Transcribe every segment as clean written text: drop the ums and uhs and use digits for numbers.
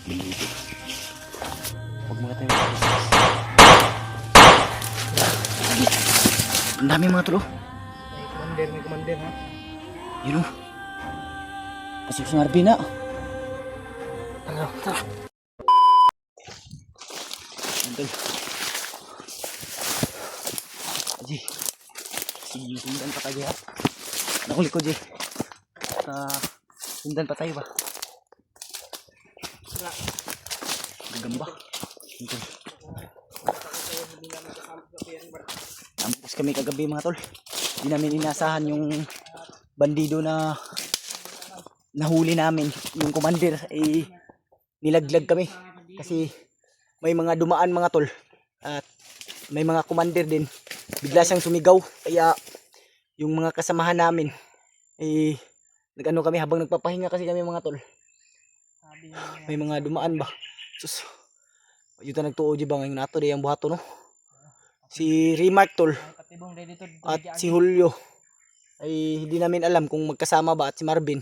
Dito. Huwag muna tayo mag-business. Ang dami mga tol. May commander ha. Yun o. Pasok si Marvin na. Ano? Tara. Tol. Aji. Sige, sundan pa tayo ha. Nakuli ko, Jay. Sundan pa tayo ba? Wala. Gagamba. Nampos kami kagabi mga tol. Hindi namin inasahan yung bandido na nahuli namin. Yung commander ay nilaglag kami. Kasi may mga dumaan mga tol. At may mga commander din. Bigla siyang sumigaw. Kaya yung mga kasamahan namin ay nag-ano kami habang nagpapahinga kasi kami mga tol. May mga dumaan ba? Sus. Yun nagtuo di ba ngayon nato di ang buhato no? Si Remark tol at si Julio ay hindi namin alam kung magkasama ba at si Marvin.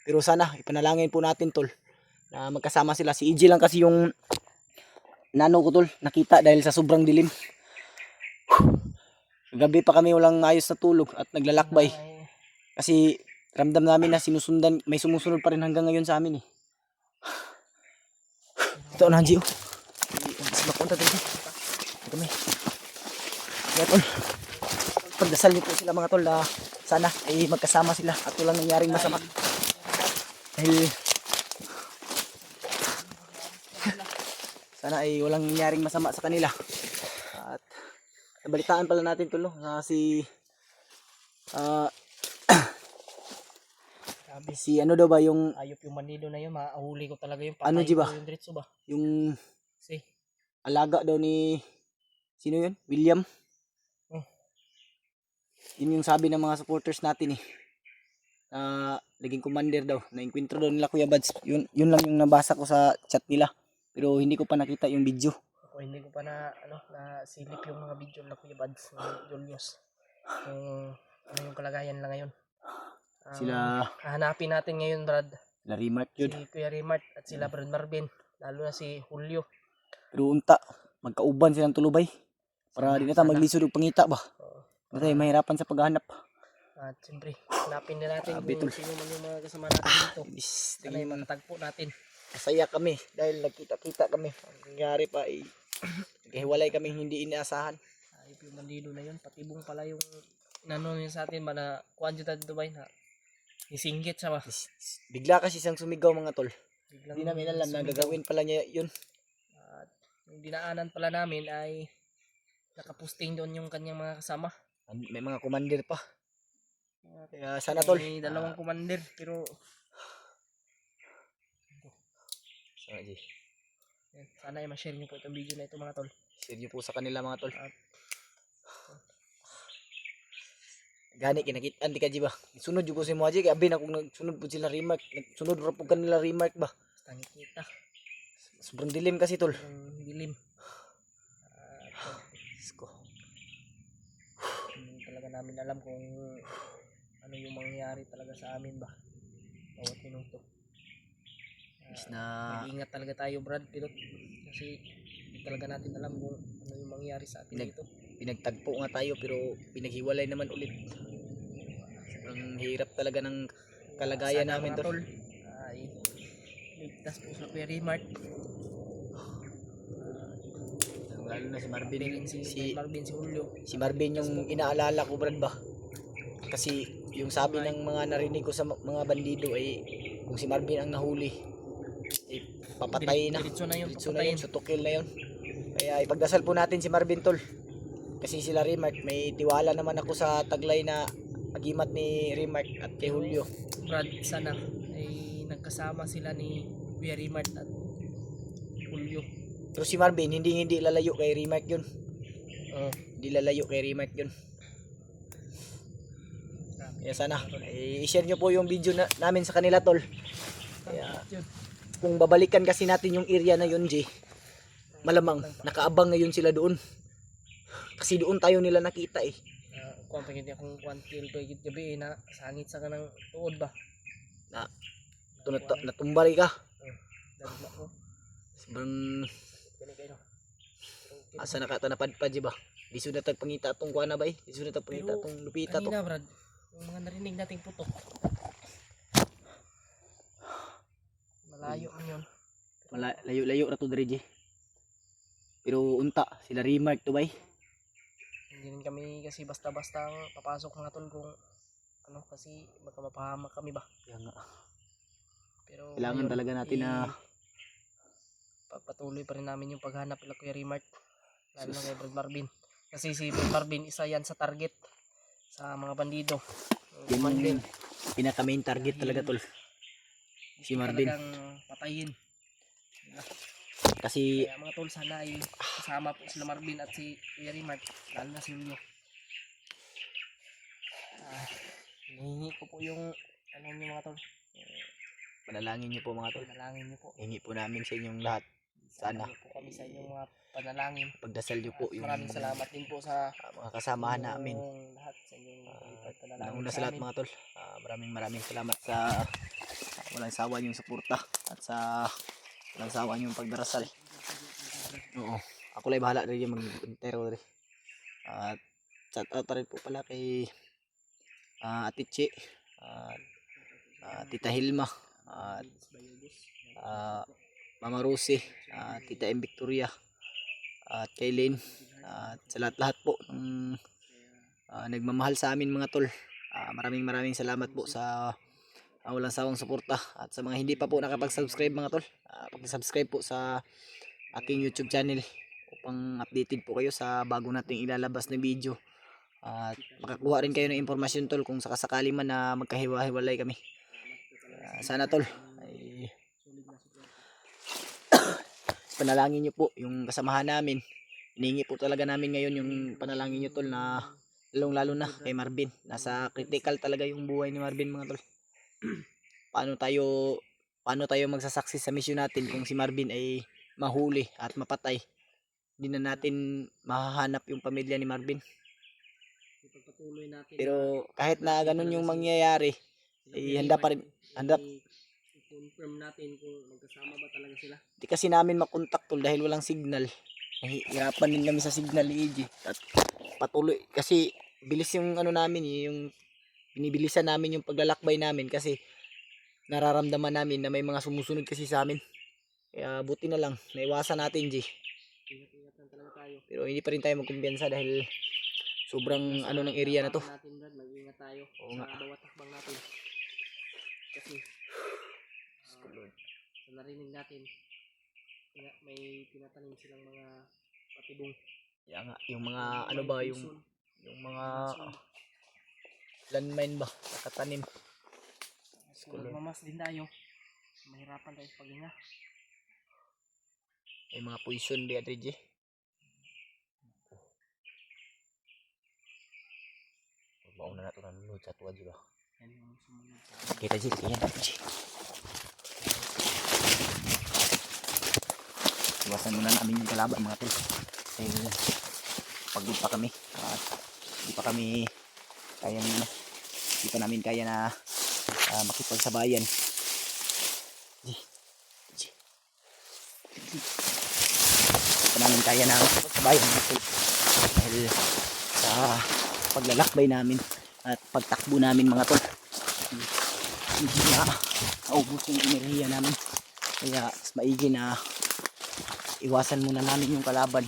Pero sana ipanalangin po natin tol na magkasama sila. Si EJ lang kasi yung nano ko tol nakita dahil sa sobrang dilim. Gabi pa kami walang ayos na tulog at naglalakbay. Kasi ramdam namin na sinusundan, may sumusunod pa rin hanggang ngayon sa amin eh. Ito na Gio. Mapunta dito. Ito kami. Kaya tol, pagdasal niyo po sila mga tol na sana ay magkasama sila at walang nangyaring masama. Dahil sana ay walang nangyaring masama sa kanila. At nabalitaan pala natin tol no, na si ano daw ba yung Ayop yung bandido na yun, mahuli ko talaga yung ano di ba? Yung diretso ba? Yung Si alaga daw ni sino yun? William. Yun yung sabi ng mga supporters natin eh. Naging commander daw. Na-encuentro daw nila Kuya Bads. Yun lang yung nabasa ko sa chat nila. Pero hindi ko pa nakita yung video. ako hindi ko pa na silip yung mga video na Kuya Bads ni Julius. Kung ano yung kalagayan lang ngayon. Sila Hahanapin natin ngayon Brad. sila Remark yun. Si Kuya Rimart at sila Brad Marvin. Lalo na si Julio. Pero unta, magkauban silang tulubay. Para di na tayo maglisod og pangita ba. Kasi mahirapan sa paghahanap. At siyempre, hanapin na natin Grabe, kung tol. sino man yung mga kasama natin dito. Sana ay matatagpo natin. Masaya kami dahil nagkita-kita kami. Ang nangyari pa ay naghiwalay kami hindi inaasahan. Ayop yung bandido na yun. Patibong pala yung nano niya sa atin ba na kuhan dito dito ba na isinggit siya ba? Bigla kasi siyang sumigaw mga tol. Biglang Hindi namin alam na sumigaw. gagawin pala niya yun. At yung dinaanan pala namin ay nakapusting doon yung kanyang mga kasama. May mga commander pa. Kaya sana tol. May dalawang commander pero sana ay ma-share nyo po itong video na ito mga tol. Share nyo po sa kanila mga tol. At Gani kinakita di ka ba? Sunod jud ko si Moaji kay abin ako nagsunod po sila Remark. Nagsunod ra po kanila Remark ba? basta kita. Sobrang dilim kasi tol. Ang dilim. Isko. Hindi talaga namin alam kung ano yung mangyayari talaga sa amin ba. Bawat minuto. Mag-ingat talaga tayo Brad Pilot. Kasi hindi talaga natin alam kung ano yung mangyayari sa atin dito. Pinagtagpo nga tayo pero pinaghiwalay naman ulit. Ang hirap talaga ng kalagayan Sana namin mga tol. Ay ligtas po sa Kuya Rimart. Lalo na si Marvin, Si Marvin, si Julio. si Marvin yung inaalala ko Brad ba? Kasi yung sabi ng mga narinig ko sa mga bandido ay kung si Marvin ang nahuli eh, papatay na. Diretso na yun, Diretso na papatayin. yun, sutukil na yun. Kaya ipagdasal po natin si Marvin tol. Kasi sila Remark, may tiwala naman ako sa taglay na agimat ni Remark at kay Julio. Brad, sana ay nagkasama sila ni Kuya Rimart at Julio. Pero si Marvin hindi lalayo kay Remark yun. Hindi lalayo kay Remark yun. Kaya sana i-share nyo po yung video namin sa kanila tol. Kaya kung babalikan kasi natin yung area na yun J, malamang nakaabang ngayon sila doon. Kasi doon tayo nila nakita eh. Kung pagkita akong kwantil pagkita gabi na sangit sa kanang tuod ba? Natumbari ka. Dagla ko. Sobrang Gani kayo. asa nakatanapadpad di ba? Di sunod tagpangita atong kuana ba eh? Di sunod tagpangita Pero atong lupita to. kanina Brad, yung mga narinig nating putok. Malayo man yun. Layo-layo ra to diri G. Pero unta sila remark to ba eh? Hindi rin kami kasi basta-basta papasok mga tol kung ano kasi baka mapahamak kami ba. Kaya nga. Pero Kailangan ngayon, talaga natin na pagpatuloy pa rin namin yung paghanap nila Kuya Remark. Lalo na kay Brad Marvin. Kasi si Brad Marvin isa yan sa target sa mga bandido. yun Commander. yung pinaka main target talaga tol. Si Marvin. Talagang patayin. Kasi Kaya mga tol sana ay kasama po sila Marvin at si Kuya Remark. Lalo na si Julio. Hinihingi ko po yung ano nyo mga tol. panalangin niyo po mga tol. Panalangin nyo po. Hingi po namin sa inyong lahat. Sana Sana po kami sa inyong mga panalangin. pagdasal niyo po At yung maraming salamat din po sa mga kasamahan namin. lahat sa inyong panalangin Una sa lahat mga tol, maraming salamat sa walang sawa niyong suporta at sa walang sawa niyong pagdarasal. Oo. Ako lang bahala rin yung mag-intero rin. At shout out rin po pala kay Ate Che, Tita Hilma, at Mama Rosie, Tita M. Victoria, at kay Lynn, at sa lahat-lahat po ng nagmamahal sa amin mga tol. Maraming salamat po sa walang sawang suporta, at sa mga hindi pa po nakapag-subscribe mga tol, pag-subscribe po sa aking YouTube channel upang updated po kayo sa bago nating ilalabas na video, at makakuha rin kayo ng impormasyon tol kung sakasakali man na magkahiwa-hiwalay kami. Sana tol ay panalangin nyo po yung kasamahan namin. Hiningi po talaga namin ngayon yung panalangin nyo tol, na lalo na kay Marvin. Nasa critical talaga yung buhay ni Marvin mga tol. paano tayo magsasucceed sa mission natin kung si Marvin ay mahuli at mapatay? Hindi na natin mahahanap yung pamilya ni Marvin. Ipagpatuloy natin. Pero kahit na ganun yung mangyayari, handa pa rin, handa. I-confirm natin kung magkasama ba talaga sila. Di kasi namin makontak tol dahil walang signal. Nahihirapan din kami sa signal ni EJ. At patuloy kasi bilis yung ano namin, yung binibilisan namin yung paglalakbay namin kasi nararamdaman namin na may mga sumusunod kasi sa amin. Kaya buti na lang naiwasan natin G. Ingat-ingatan talaga tayo. Pero hindi pa rin tayo magkumpiyansa dahil sobrang ano ng area na to. Mag-ingat tayo Oo nga. sa bawat hakbang natin. Kasi sa narinig natin may tinatanim silang mga patibong. Kaya nga yung mga ano ba yung mga landmine ba nakatanim. Kung magmamas din tayo, mahirapan tayo sa paghinga. May mga poison ba G? Mauna na ito nanonood sa tuwa G ba? Kita G, yan G. Iwasan muna namin yung kalaban mga tol. Dahil pagod pa kami. At hindi pa kami kaya na, hindi pa namin kaya na makipagsabayan. G. Hindi pa namin kaya na makipagsabayan mga tol. Dahil sa paglalakbay namin at pagtakbo namin mga tol, hindi na naubos yung enerhiya namin. Kaya mas maigi na iwasan muna namin yung kalaban.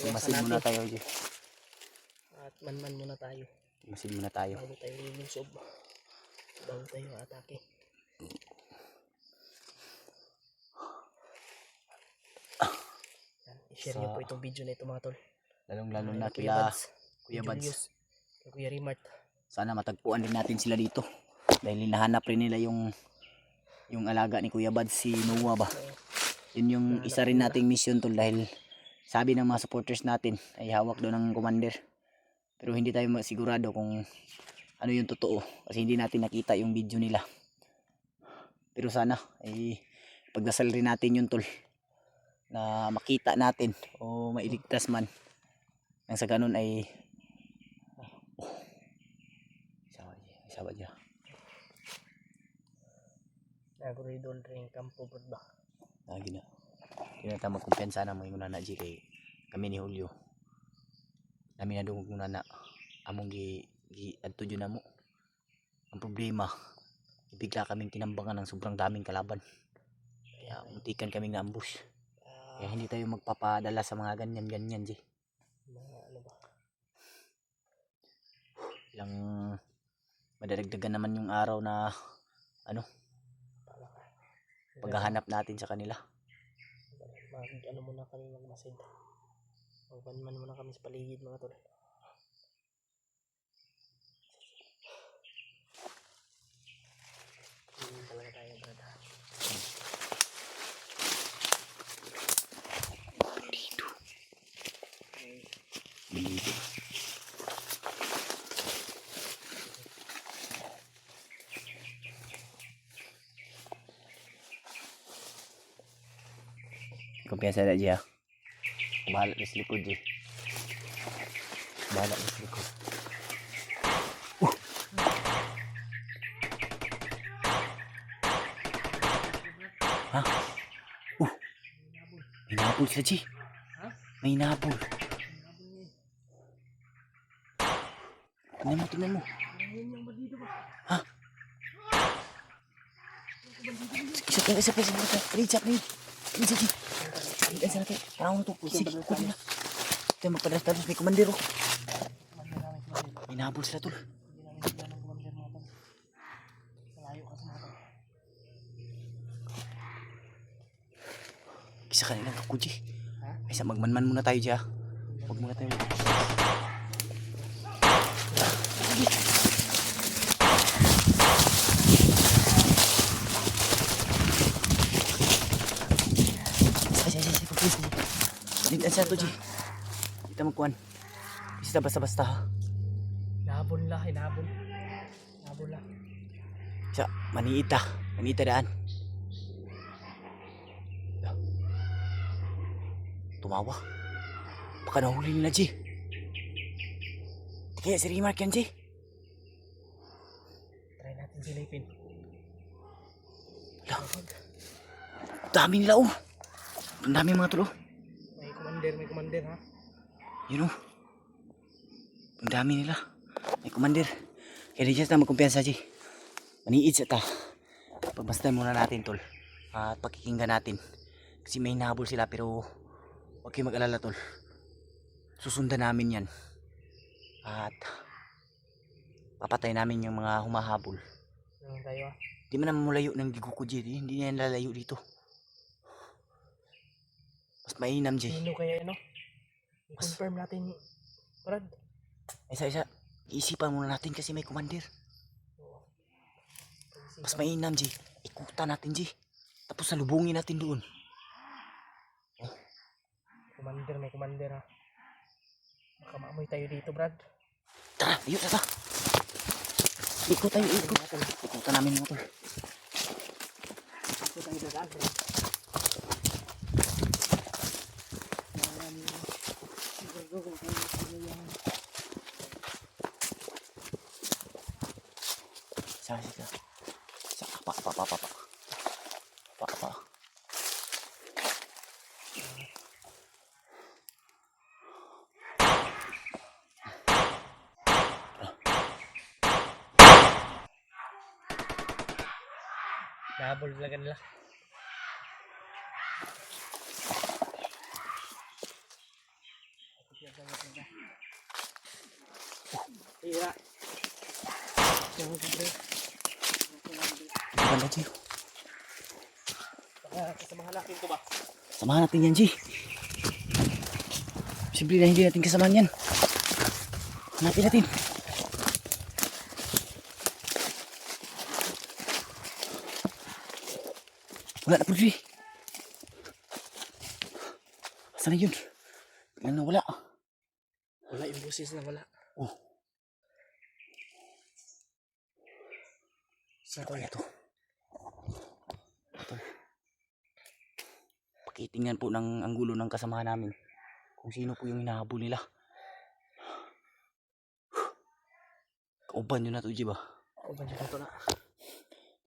Masid muna tayo G. At man muna tayo. Masid muna tayo. Bago tayo lulusob. Bago tayo atake. I-share niyo po itong video na ito mga tol. Lalong-lalo na kila Kuya Bads. Kuya Remart. Sana matagpuan din natin sila dito. Dahil hinahanap rin nila yung alaga ni Kuya Bads, si Noah ba. Yun yung isa rin nating mission tol, dahil sabi ng mga supporters natin ay hawak doon ng commander. Pero hindi tayo sigurado kung ano yung totoo kasi hindi natin nakita yung video nila. Pero sana ay pagdasal rin natin yun tol, na makita natin o mailigtas man. Nang sa ganun ay isawa dyan. Naguridon ring kampo brad ba. Lagi na. Tinata magkumpensa na mo yung nana G kay kami ni Julio. Nami na dungog muna na among gi adto jud namo. Ang problema, bigla kaming tinambangan ng sobrang daming kalaban. Kaya muntikan kaming na-ambush. Kaya hindi tayo magpapadala sa mga ganyan-ganyan, G. Mga ano ba? Ilang madadagdagan naman yung araw na ano, paghahanap natin sa kanila. Ano muna kami magmasid. Magbanman muna kami sa paligid mga tol. Talaga tayo brad. Dito. Kumpiyansa na, G, ha? Bahala na sa likod, G. Bahala na sa likod. Ha? May nabol sila, G. Ha? May nabol. Tingnan mo. Ayun yung bandido ba? Ha? Isa pa. Reach up, Reach, G. Reach, sana kayo. Parang mo ito. Sige, kunin na. Ito yung magpadalas-dalas. May komandero. May nabol sila, tol. Hindi namin sila ng kumandir mga tol. Malayo kasi mga tol. Isa ka nilang ako, G. Ha? Isa magmanman muna tayo, G, ha? Huwag muna tayo. Ligtan siya to, G. Kita mo kuhan. Isa basta-basta, ha? Hinabol la. Hinabol la. Siya, maniita daan. Tumawa. Baka nahuli nila, G. Kaya si Remark yan, G. Try natin silipin. Dami nila, oh. Ang dami mga tulo. May commander ha. Yun, oh. Ang dami nila. May commander. Kaya di na magkumpiyansa, G. Maniid sa ta. Pagmasdan muna natin, tol. At pakikinggan natin. Kasi may nahabol sila, pero huwag kayo mag-alala, tol. Susundan namin yan. At papatay namin yung mga humahabol. Ano tayo ha? Di man naman mulayo ng giguko, G. Hindi na yan lalayo dito. Mas mainam, G. Sino kaya ano? I-confirm natin brad. Isa. Iisipan muna natin kasi may commander. Mas mainam, G. Ikutan natin, G. Tapos salubungin natin doon. May commander ha. Baka maamoy tayo dito brad. Tara, ayun na. Ikot tayo, ikot. Ikutan namin mo, tol. Ito tayo dadaan brad. Sa pa. Nahabol talaga nila. Iya. Banda, G. Kasama natin ko ba? Samahan natin yan, G. Simple na hindi natin kasamahan yan. Hanapin natin. Wala na po, G. Saan na yun? Biglang nawala. Wala yung boses na wala. Oh. Sa Ano kaya to? Pakitingnan po ng anggulo ng kasamahan namin kung sino po yung hinahabol nila. Kauban nyo na to, G, ba? Kauban nyo na to na.